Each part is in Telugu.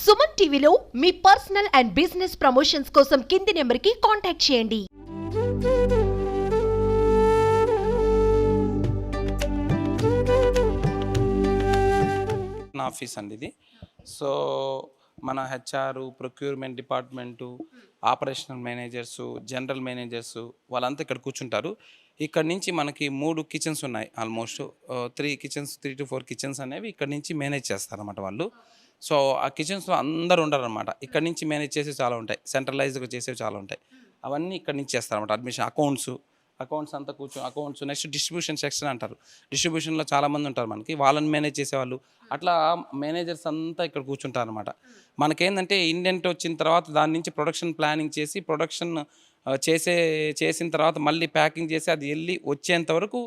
సుమన్ టీవీలో మీ పర్సనల్ అండ్ బిజినెస్ ప్రమోషన్స్ కోసం కింది నెంబర్కి కాంటాక్ట్ చేయండి. నా ఆఫీస్ అండి ఇది. సో మన HR, procurement department, operational managers, general managers వాళ్ళంతా ఇక్కడ కూర్చుంటారు. ఇక్కడ నుంచి మనకి 3 కిచెన్స్ ఉన్నాయి. ఆల్మోస్ట్ 3 to 4 కిచెన్స్ అనేవి ఇక్కడ నుంచి మేనేజ్ చేస్తారన్నమాట వాళ్ళు. సో ఆ కిచెన్స్లో అందరు ఉండరన్నమాట. ఇక్కడ నుంచి మేనేజ్ చేసేవి చాలా ఉంటాయి, సెంట్రలైజ్డ్గా చేసేవి చాలా ఉంటాయి. అవన్నీ ఇక్కడ నుంచి చేస్తారన్నమాట. అడ్మిషన్, అకౌంట్స్ అంతా అకౌంట్స్, నెక్స్ట్ డిస్ట్రిబ్యూషన్ సెక్షన్ అంటారు. డిస్ట్రిబ్యూషన్లో చాలామంది ఉంటారు మనకి, వాళ్ళని మేనేజ్ చేసేవాళ్ళు. అట్లా మేనేజర్స్ అంతా ఇక్కడ కూర్చుంటారు అనమాట. మనకేంటంటే ఇండెంట్ వచ్చిన తర్వాత దాని నుంచి ప్రొడక్షన్ ప్లానింగ్ చేసి, ప్రొడక్షన్ చేసిన తర్వాత మళ్ళీ ప్యాకింగ్ చేసి అది వెళ్ళి వచ్చేంత వరకు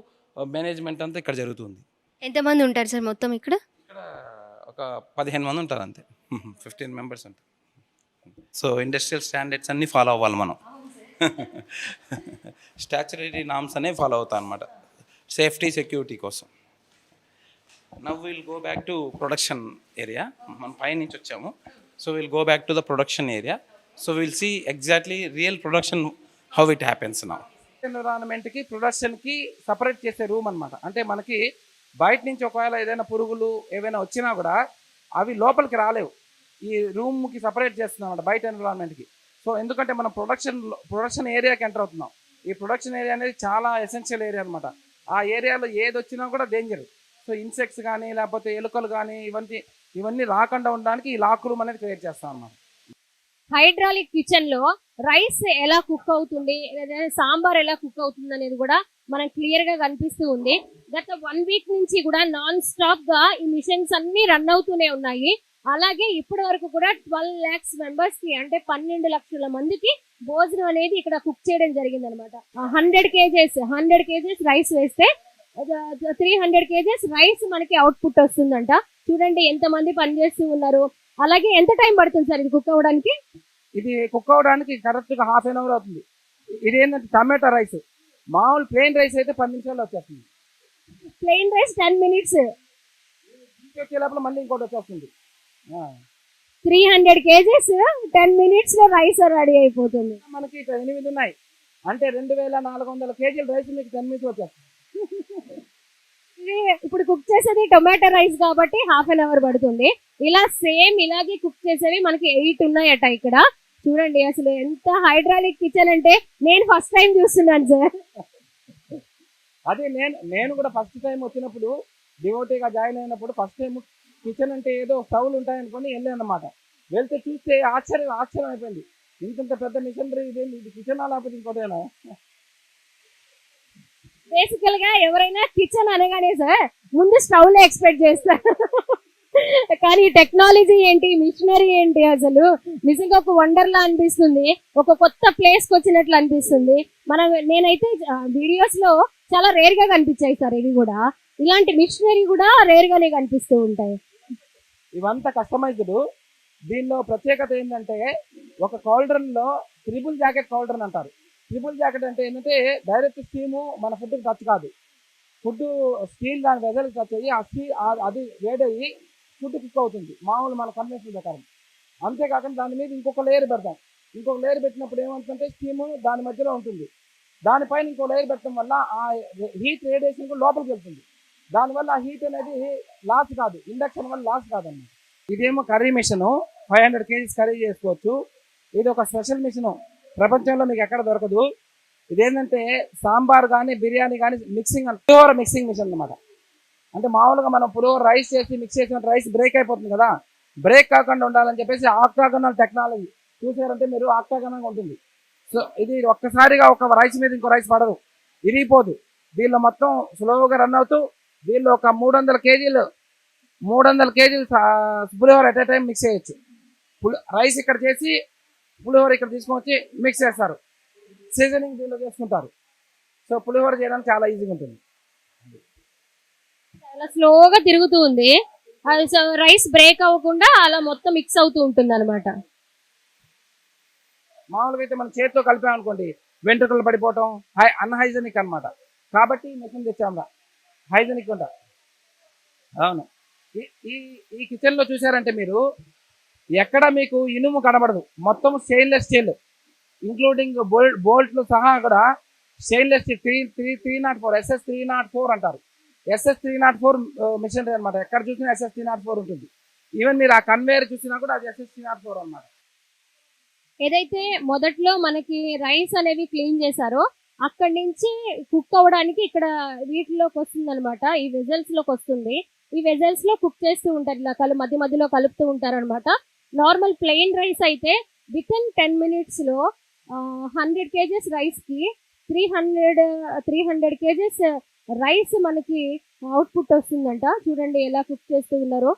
మేనేజ్మెంట్ అంతా ఇక్కడ జరుగుతుంది. ఎంతమంది ఉంటారు సార్ మొత్తం ఇక్కడ? ఇక్కడ ఒక 15 మంది ఉంటారు అంతే. 15 మెంబర్స్ ఉంటారు. సో ఇండస్ట్రియల్ స్టాండర్డ్స్ అన్నీ ఫాలో అవ్వాలి మనం. స్టాచ్యుటరీ నామ్స్ అనేవి ఫాలో అవుతాం అనమాట, సేఫ్టీ సెక్యూరిటీ కోసం. Now will go back to production area. మనం పై నుంచి వచ్చాము. So will go back to the production area. So will see exactly real production how it happens now. ఎన్విరాన్మెంట్కి, ప్రొడక్షన్కి సపరేట్ చేసే రూమ్ అనమాట. అంటే మనకి బయట నుంచి ఒకవేళ ఏదైనా పురుగులు ఏవైనా వచ్చినా కూడా అవి లోపలికి రాలేవు. ఈ రూమ్కి సపరేట్ చేస్తున్నాం అన్నమాట బయట ఎన్విరాన్మెంట్కి. సో ఎందుకంటే మనం ప్రొడక్షన్ ఏరియాకి ఎంటర్ అవుతున్నాం. ఈ ప్రొడక్షన్ ఏరియా అనేది చాలా ఎసెన్షియల్ ఏరియా అనమాట. ఆ ఏరియాలో ఏది వచ్చినా కూడా డేంజర్. సో ఇన్సెక్ట్స్ కానీ లేకపోతే ఎలుకలు కానీ ఇవన్నీ రాకుండా ఉండడానికి ఈ లాక్ రూమ్ అనేది క్రియేట్ చేస్తాం అన్నమాట. హైడ్రాలిక్ కిచెన్ లో రైస్ ఎలా కుక్ అవుతుంది, సాంబార్ ఎలా కుక్ అవుతుంది అనేది కూడా మనకు క్లియర్ గా కనిపిస్తూ ఉంది. గత 1 వీక్ నుంచి కూడా నాన్ స్టాప్ గా ఈ మిషన్స్ అన్ని రన్ అవుతూనే ఉన్నాయి. అలాగే ఇప్పటి వరకు కూడా 12 lakhs మెంబర్స్ కి, అంటే 12 లక్షల మందికి భోజనం అనేది ఇక్కడ కుక్ చేయడం జరిగింది అనమాట. 100 kgs రైస్ వేస్తే 300 kgs రైస్ మనకి అవుట్పుట్ వస్తుందంట. చూడండి ఎంత మంది పనిచేస్తూ ఉన్నారు. అలాగే ఎంత టైం పడుతుంది సార్ ఇది కుక్ అవ్వడానికి? ఇది కుక్ అవ్వడానికి కరెక్ట్గా 1/2 hour అవుతుంది. ఇది ఏంటంటే టమాటా రైస్. మామూలు ప్లెయిన్ రైస్ అయితే 10 నిమిషాల్లో వచ్చేస్తుంది. Plain rice 10 minutes. వచ్చే లోపల మళ్ళీ ఇంకోటి వచ్చేస్తుంది. 300 kgs 10 minutes లో రైస్ రెడీ అయిపోతుంది. మనకి ఇక్కడ 8 ఉన్నాయి అంటే 2400 kg రైస్ మీకు 10 minutes వచ్చేస్తుంది. ఇప్పుడు కుక్ చేసేది టొమాటో రైస్ కాబట్టి 1/2 hour పడుతుంది. ఇలా సేమ్ ఇలాగే కుక్ చేసేవి మనకి 8 ఉన్నాయట ఇక్కడ. చూడండి అసలు ఎంత హైడ్రాలిక్ కిచెన్ అంటే నేను ఫస్ట్ టైం చూస్తున్నాను సార్. అదే నేను కూడా ఫస్ట్ టైం వచ్చినప్పుడు, డివోటీగా జాయిన్ అయినప్పుడు ఫస్ట్ టైం కిచెన్ అంటే ఏదో స్టవ్లు ఉంటాయనుకొని వెళ్ళాను అనమాట. వెళ్తే చూస్తే ఆశ్చర్యం అయిపోయింది. ఇంత పెద్ద మిషనరీ ఇది కిచెన్ లేకపోతే ఇంకోటేనా. బేసికల్ గా ఎవరైనా కిచెన్ అనగానే సార్ ముందు స్టవ్ లో ఎక్స్పెక్ట్ చేస్తారు. కానీ టెక్నాలజీ ఏంటి, మిషనరీ ఏంటి, అసలు నిజంగా ఒక వండర్ లా అనిపిస్తుంది. ఒక కొత్త ప్లేస్ కి వచ్చినట్లు అనిపిస్తుంది. నేనైతే వీడియోస్ లో చాలా రేర్ గా కనిపించాయి సార్. ఇవి కూడా ఇలాంటి మిషనరీ కూడా రేర్ గానే కనిపిస్తూ ఉంటాయి. ఇవంతా కస్టమైజ్డ్. దీనిలో ప్రత్యేకత ఏంటంటే ఒక కౌల్డ్రన్ లో ట్రిపుల్ జాకెట్ కౌల్డ్రన్ అంటారు. ట్రిపుల్ జాకెట్ అంటే ఏంటంటే డైరెక్ట్ స్టీము మన ఫుడ్కి టచ్ కాదు. ఫుడ్ స్టీల్ దాని వెజల్కి టచ్ అయ్యి అది వేడయ్యి ఫుడ్ కుక్ అవుతుంది మామూలు మన కన్వెన్షన్ ప్రకారం. అంతేకాకుండా దాని మీద ఇంకొక లేయర్ పెడతాం. ఇంకొక లేయర్ పెట్టినప్పుడు ఏమంటుందంటే స్టీము దాని మధ్యలో ఉంటుంది. దానిపైన ఇంకో లేయర్ పెట్టడం వల్ల ఆ హీట్ రేడియేషన్ లోపలికి వెళ్తుంది. దానివల్ల ఆ హీట్ అనేది లాస్ కాదు, ఇండక్షన్ వల్ల లాస్ కాదన్నమాట. ఇదేమో కర్రీ మిషన్, 500 kgs కర్రీ చేసుకోవచ్చు. ఇది ఒక స్పెషల్ మిషన్, ప్రపంచంలో మీకు ఎక్కడ దొరకదు. ఇదేంటంటే సాంబార్ కానీ బిర్యానీ కానీ పులిహోర మిక్సింగ్ మిషన్ అనమాట. అంటే మామూలుగా మనం పులిహోర రైస్ చేసి మిక్స్ చేసిన రైస్ బ్రేక్ అయిపోతుంది కదా, బ్రేక్ కాకుండా ఉండాలని చెప్పేసి ఆక్టాగనల్ టెక్నాలజీ చూసారంటే మీరు, ఆక్టాగనల్ ఉంటుంది. సో ఇది ఒక్కసారిగా ఒక రైస్ మీద ఇంకో రైస్ పడదు, ఇరిగిపోదు. దీనిలో మొత్తం స్లోగా రన్ అవుతూ దీనిలో ఒక 300 kgs pulihora at a time mix చేయొచ్చు. రైస్ ఇక్కడ చేసి పులిహోర ఇక్కడ తీసుకొని వచ్చి మిక్స్ చేస్తారు. సీజనింగ్ దీనిలో చేసుకుంటారు. సో పులిహోర చేయడానికి చాలా ఈజీగా ఉంటుంది. చాలా స్లోగా తిరుగుతూ ఉంది. రైస్ బ్రేక్ అవ్వకుండా అలా మొత్తం మిక్స్ అవుతూ ఉంటుంది అనమాట. మామూలుగా అయితే మనం చేతితో కలిపామనుకోండి వెంట్రుకలు పడిపోవటం అన్హైజెనిక్ అనమాట. కాబట్టి మిషన్ తెచ్చాము హైజెనిక్ ఉంటా. అవును. ఈ కిచెన్లో చూసారంటే మీరు ఎక్కడ మీకు ఇనుము కనబడదు, మొత్తం స్టెయిన్లెస్ స్టీల్ ఇంక్లూడింగ్ బోల్ట్లు సహా కూడా స్టెయిన్లెస్ స్టీల్ 304 SS304 అంటారు. SS304 మిషనరీ అనమాట. ఎక్కడ చూసినా SS304 ఉంటుంది. ఈవెన్ మీరు ఆ కన్వేయర్ చూసినా కూడా అది SS304 అనమాట. ఏదైతే మొదట్లో మనకి రైస్ అనేవి క్లీన్ చేశారో అక్కడి నుంచి కుక్ అవ్వడానికి ఇక్కడ వీటిలోకి వస్తుంది అనమాట. ఈ వెజల్స్ లోకి వస్తుంది. ఈ వెజల్స్ లో కుక్ చేస్తూ ఉంటారు, ఇలా మధ్య మధ్యలో కలుపుతూ ఉంటారు అనమాట. నార్మల్ ప్లెయిన్ రైస్ అయితే విత్ ఇన్ 10 minutes లో 100 kgs రైస్ కి 300 kgs రైస్ మనకి అవుట్పుట్ వస్తుందంట. చూడండి ఎలా కుక్ చేస్తూ ఉన్నారో.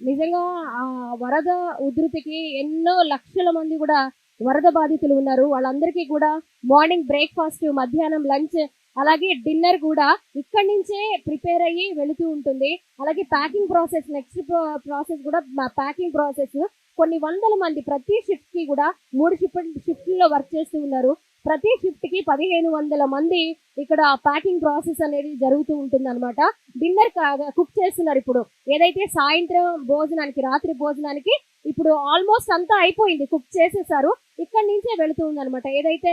నిజంగా ఆ వరద ఉధృతికి ఎన్నో లక్షల మంది కూడా వరద బాధితులు ఉన్నారు. వాళ్ళందరికీ కూడా మార్నింగ్ బ్రేక్ఫాస్ట్, మధ్యాహ్నం లంచ్, అలాగే డిన్నర్ కూడా ఇక్కడి నుంచే ప్రిపేర్ అయ్యి వెళుతూ ఉంటుంది. అలాగే ప్యాకింగ్ ప్రాసెస్, నెక్స్ట్ ప్రాసెస్ కూడా ప్యాకింగ్ ప్రాసెస్. కొన్ని వందల మంది ప్రతి షిఫ్ట్ కి కూడా 3 షిఫ్ట్లో వర్క్ చేస్తూ ఉన్నారు. ప్రతి షిఫ్ట్ కి 1500 మంది ఇక్కడ ప్యాకింగ్ ప్రాసెస్ అనేది జరుగుతూ ఉంటుంది అనమాట. డిన్నర్ కుక్ చేస్తున్నారు ఇప్పుడు. ఏదైతే సాయంత్రం భోజనానికి, రాత్రి భోజనానికి ఇప్పుడు ఆల్మోస్ట్ అంతా అయిపోయింది, కుక్ చేసేసారు. ఇక్కడి నుంచే వెళుతుంది అనమాట. ఏదైతే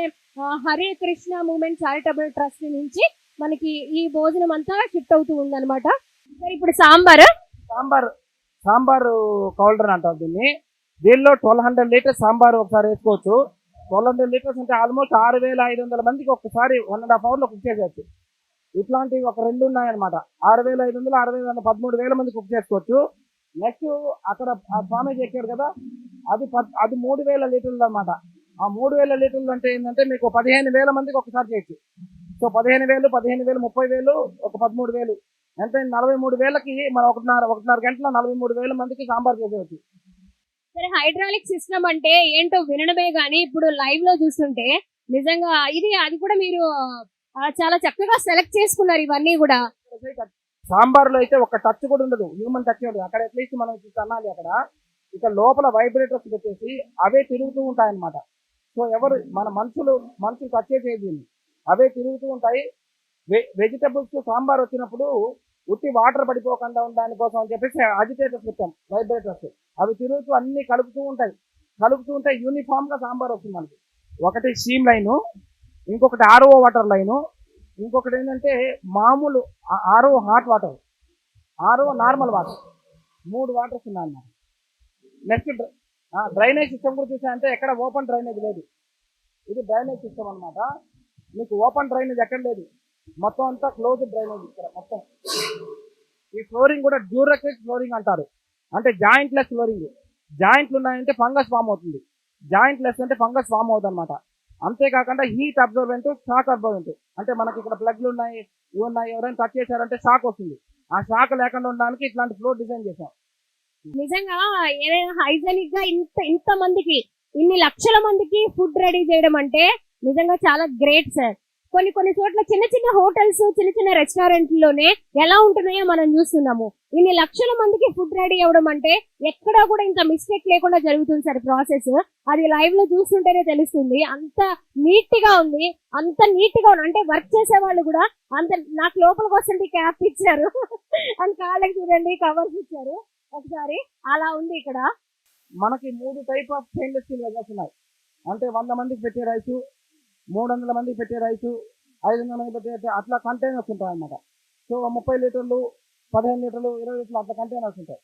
Hare Krishna movement charitable trust నుంచి మనకి ఈ భోజనం అంతా షిఫ్ట్ అవుతూ ఉంది అనమాట. ఇప్పుడు సాంబార్ కౌల్డర్ అంటారు దీన్ని. దీనిలో 1200 లీటర్స్ సాంబార్ ఒకసారి వేసుకోవచ్చు. 1200 లీటర్స్ అంటే ఆల్మోస్ట్ 6500 మందికి ఒకసారి 1.5 hour లో కుక్ చేసేయచ్చు. ఇట్లాంటివి ఒక 2 ఉన్నాయన్నమాట. 6500, 6500, 13,000 మంది కుక్ చేసుకోవచ్చు. నెక్స్ట్ అక్కడ స్వామీజీ ఎక్కాడు కదా, అది 3000 లీటర్లు అనమాట. ఆ 3000 లీటర్లు అంటే ఏంటంటే మీకు 15,000 మందికి ఒకసారి చేయొచ్చు. సో 15,000, 30,000, ఒక 13,000 ఎంత, 43,000కి మనం ఒకటిన్నర గంటలో 43,000 మందికి సాంబార్ చేసేవచ్చు. సరే, హైడ్రాలిక్ సిస్టమ్ అంటే ఏంటో వినడమే గానీ ఇప్పుడు లైవ్ లో చూస్తుంటే నిజంగా అది కూడా మీరు చాలా చక్కగా సెలెక్ట్ చేసుకున్నారు ఇవన్నీ కూడా. సాంబార్ లో అయితే ఒక టచ్ కూడా ఉండదు, హ్యూమన్ టచ్ ఉండదు. అక్కడ అట్లీస్ట్ మనం అనాలి అక్కడ. ఇక్కడ లోపల వైబ్రేటర్స్ పెట్టేసి అవే తిరుగుతూ ఉంటాయి అన్నమాట. సో ఎవరు మన మనుషులు టచ్ చేయదు, అవే తిరుగుతూ ఉంటాయి. వెజిటబుల్స్ సాంబార్ వచ్చినప్పుడు ఉట్టి వాటర్ పడిపోకుండా ఉండడానికి కోసం అని చెప్పేసి అజిటేటర్స్ పెట్టాం, వైబ్రేటర్స్. అవి తిరుగుతూ అన్ని కలుపుతూ ఉంటాయి. యూనిఫామ్ గా సాంబార్ వస్తుంది మనకి. ఒకటి స్టీమ్ లైను, ఇంకొకటి RO వాటర్ లైను, ఇంకొకటి ఏంటంటే మామూలు RO hot water, RO normal water, 3 waters ఉన్నాయన్నమాట. నెక్స్ట్ డ్రైనేజ్ సిస్టమ్ కూడా చూసాయంటే ఎక్కడ ఓపెన్ డ్రైనేజ్ లేదు. ఇది డ్రైనేజ్ సిస్టమ్ అనమాట. మీకు ఓపెన్ డ్రైనేజ్ ఎక్కడ లేదు, మొత్తం అంతా క్లోజ్ డ్రైనేజ్ ఇక్కడ మొత్తం. ఈ ఫ్లోరింగ్ కూడా డ్యూరక్రిక్ ఫ్లోరింగ్ అంటారు, అంటే జాయింట్లెస్ ఫ్లోరింగ్. జాయింట్లు ఉన్నాయంటే ఫంగస్ ఫామ్ అవుతుంది, జాయింట్ లెస్ అంటే ఫంగస్ ఫామ్ అవుతుంది అనమాట. అంతేకాకుండా హీట్ అబ్జర్వెంట్, షాక్ అబ్జర్వెంట్. అంటే మనకి ఇక్కడ ప్లగ్లు ఉన్నాయి, ఇవి ఉన్నాయి, ఎవరైనా టచ్ చేశారంటే షాక్ వస్తుంది. ఆ షాక్ లేకుండా ఉండడానికి ఇట్లాంటి ఫ్లోర్ డిజైన్ చేశాం. నిజంగా ఏదైనా హైజెనిక్ గా ఇంత మందికి, ఇన్ని లక్షల మందికి ఫుడ్ రెడీ చేయడం అంటే నిజంగా చాలా గ్రేట్ సార్. కొన్ని చోట్ల చిన్న చిన్న హోటల్స్, చిన్న చిన్న రెస్టారెంట్లోనే ఎలా ఉంటున్నాయో మనం చూస్తున్నాము. ఇన్ని లక్షల మందికి ఫుడ్ రెడీ అవ్వడం అంటే ఎక్కడా కూడా ఇంత మిస్టేక్ లేకుండా జరుగుతుంది సార్ ప్రాసెస్. అది లైవ్ లో చూస్తుంటేనే తెలుస్తుంది. అంత నీట్ గా ఉంది, అంటే వర్క్ చేసే వాళ్ళు కూడా అంత. నాకు లోపలికి వస్తుంటే క్యాప్ ఇచ్చారు అండ్ కాళ్ళకి చూడండి కవర్స్ ఇచ్చారు ఒకసారి. అలా ఉంది ఇక్కడ. మనకి 3 type of stainless steel vessels ఉన్నాయి. అంటే 100 మందికి పెట్టే రైసు, 300 మందికి పెట్టే రైసు, 500 మందికి పెట్టే అట్లా కంటైనర్స్ ఉంటాయి అన్నమాట. సో 30 లీటర్లు, 15 లీటర్లు, 20 లీటర్లు అట్లా కంటైనర్స్ ఉంటాయి.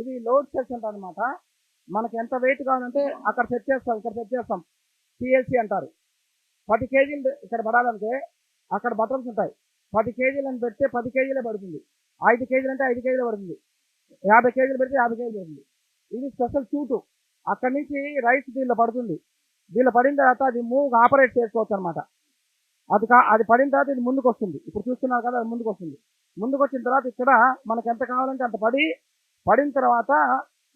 ఇవి లోడ్ సెట్స్ ఉంటాయి అనమాట. మనకి ఎంత వెయిట్ కావాలంటే అక్కడ సెట్ చేస్తాం. PLC అంటారు. 10 kgs ఇక్కడ పడాలంటే అక్కడ బటన్స్ ఉంటాయి. 10 kgs అని పెడితే 10 kgs పడుతుంది. 5 kgs అంటే 5 kgs పడుతుంది. 50 kgs పెడితే 50 kgs పడుతుంది. ఇది స్పెషల్ షూటు. అక్కడి నుంచి రైస్ దీనిలో పడుతుంది. దీనిలో పడిన తర్వాత అది ఆపరేట్ చేసుకోవచ్చు అనమాట. అది పడిన తర్వాత ఇది ముందుకు వస్తుంది. ఇప్పుడు చూస్తున్నారు కదా, అది ముందుకు వస్తుంది. ముందుకు వచ్చిన తర్వాత ఇక్కడ మనకి ఎంత కావాలంటే అంత పడిన తర్వాత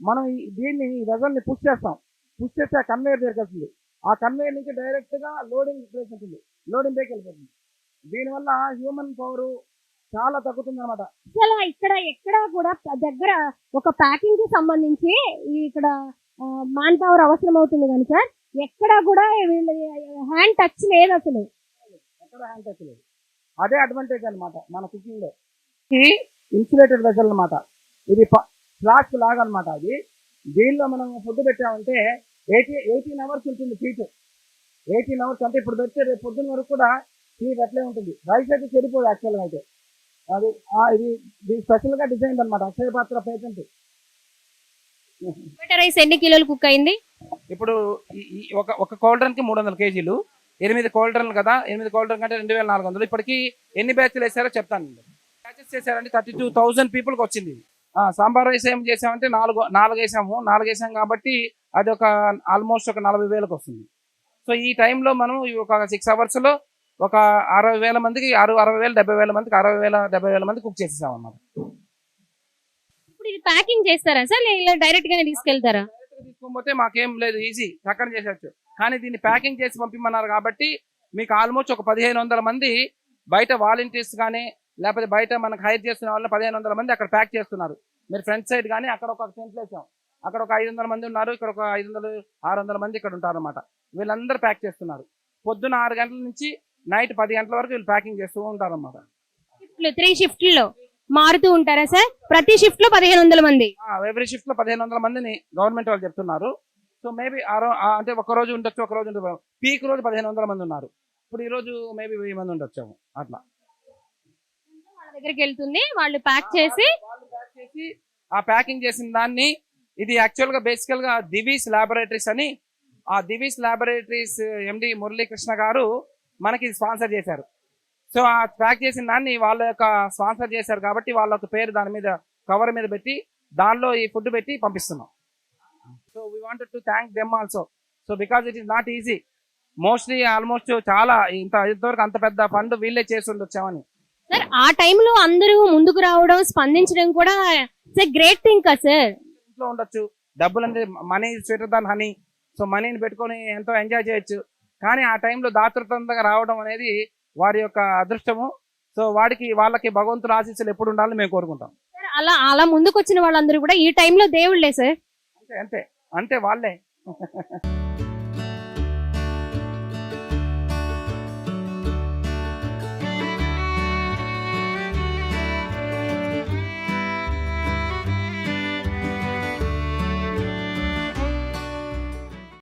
మనం దీన్ని ఈ వెజల్ని పుష్ చేస్తే ఆ కన్వేయర్ దగ్గరికి వస్తుంది. ఆ కన్వేయర్ నుంచి డైరెక్ట్ గా లోడింగ్ ప్లేస్ ఉంటుంది, లోడింగ్ బ్రేక్ వెళ్ళిపోతుంది. దీనివల్ల హ్యూమన్ పవర్ చాలా తగ్గుతుంది అనమాట. అసలు ఇక్కడ ఎక్కడ కూడా దగ్గర ఒక ప్యాకింగ్ కి సంబంధించి ఇక్కడ మ్యాన్ పవర్ అవసరం అవుతుంది కానీ సార్ ఎక్కడ కూడా హ్యాండ్ టచ్ లేదు, అసలు ఎక్కడ హ్యాండ్ టచ్ లేదు. అదే అడ్వాంటేజ్ అనమాట మన కుకింగ్ లో. ఈ ఇన్సులేటెడ్ వెజల్ అనమాట. ఇది ఫ్లాస్క్ లాగా అనమాట అది. దీనిలో మనం ఫుడ్ పెట్టామంటే 18 అవర్స్ ఉంటుంది హీట్. 18 అవర్స్ అంటే ఇప్పుడు పెడితే రేపు పొద్దున్న వరకు కూడా హీట్ అట్లే ఉంటుంది. రైస్ అయితే చెడిపోదు యాక్చువల్గా అయితే. అది ఇది స్పెషల్గా డిజైన్ అనమాట, అక్షయ పాత్ర పేటెంట్. టొమాటో రైస్ ఎన్ని కిలోలు కుక్ అయింది? ఇప్పుడు ఒక కోల్డ్రన్కి 300 కేజీలు, 8 కోల్డ్రన్లు కదా, 8 కోల్డ్రన్ కంటే 2400. ఇప్పటికి ఎన్ని బ్యాచ్లు వేసారో చెప్తాను. బ్యాచెస్ చేశారంటే 32,000 పీపుల్కి వచ్చింది. సాంబార్ రైస్ ఏం చేసామంటే నాలుగు వేసాం కాబట్టి అది ఒక ఆల్మోస్ట్ ఒక 40,000కి వస్తుంది. సో ఈ టైంలో మనం ఒక 6 అవర్స్లో ఒక 60,000 మందికి 60,000 70,000 మందికి 70,000 మంది కుక్ చేసేసాం అన్నమాట. ఇప్పుడు ఇది ప్యాకింగ్ చేస్తారా సార్, ఇలా డైరెక్ట్ గానే తీసుకెళ్తారా? తీసుకోకపోతే మాకేం లేదు, ఈజీ చక్కన చేసేచ్చు. కానీ దీన్ని ప్యాకింగ్ చేసి పంపిమన్నారు కాబట్టి మీకు ఆల్మోస్ట్ ఒక 1,500 మంది బయట వాలంటీర్స్ కానీ లేకపోతే బయట మనకు హైర్ చేస్తున్న వాళ్ళని 1,500 మంది అక్కడ ప్యాక్ చేస్తున్నారు. మీరు ఫ్రంట్ సైడ్ కానీ అక్కడ ఒక టెంట్ వేసాం, అక్కడ ఒక 500 మంది ఉన్నారు, ఇక్కడ ఒక 500-600 మంది ఇక్కడ ఉంటారు అనమాట. వీళ్ళందరూ ప్యాక్ చేస్తున్నారు. పొద్దున్న 6 గంటల నుంచి నైట్ 10 గంటల వరకు వీళ్ళు ప్యాకింగ్ చేస్తూ ఉంటారు అనమాట. 3 షిఫ్ట్లో మారుతూ ఉంటారా సార్? ప్రతి షిఫ్ట్ లో 1,500 మంది? ఎవ్రీ షిఫ్ట్ లో 1,500 మందిని గవర్నమెంట్ వాళ్ళు చెప్తున్నారు. సో మేబీ అంటే ఒక రోజు ఉండొచ్చు, ఒక రోజు ఉండదు. పీక్ రోజు 1,500 మంది ఉన్నారు. ఇప్పుడు ఈ రోజు మేబీ 1000 మంది ఉండొచ్చాము. అట్లా వాళ్ళ దగ్గరికి వెళ్తుంది, వాళ్ళు ప్యాక్ చేసి ఆ ప్యాకింగ్ చేసిన దాన్ని, ఇది యాక్చువల్ గా బేసికల్ గా దివీస్ ల్యాబొరేటరీస్ అని, ఆ దివీస్ ల్యాబొరేటరీస్ ఎండి మురళీకృష్ణ గారు మనకి స్పాన్సర్ చేశారు. సో ఆ ప్యాక్ చేసిన దాన్ని వాళ్ళ యొక్క స్పాన్సర్ చేశారు కాబట్టి వాళ్ళ యొక్క పేరు దాని మీద కవర్ మీద పెట్టి దానిలో ఈ ఫుడ్ పెట్టి పంపిస్తున్నాం. So we wanted to thank them also. So because it is not easy. Mostly almost చాలా ఇంతవరకు అంత పెద్ద ఫండ్ వీళ్ళే చేసి ఉండొచ్చామని. సార్ ఆ టైంలో అందరూ ముందుకు రావడం, స్పందించడం కూడా గ్రేట్ థింగ్ కదా సార్. ఇంట్లో ఉండొచ్చు, డబ్బులు అంటే మనీ స్వీటర్ దాన్ హనీ. సో మనీని పెట్టుకొని ఎంతో ఎంజాయ్ చేయొచ్చు. కానీ ఆ టైంలో దాతృత్వంగా రావడం అనేది వారి యొక్క అదృష్టము. సో వాళ్ళకి భగవంతుడు ఆశీస్సులు ఎప్పుడు ఉండాలని మేము కోరుకుంటాం. అలా ముందుకు వచ్చిన వాళ్ళందరూ కూడా ఈ టైంలో దేవుళ్ళే సార్. అంతే వాళ్ళే.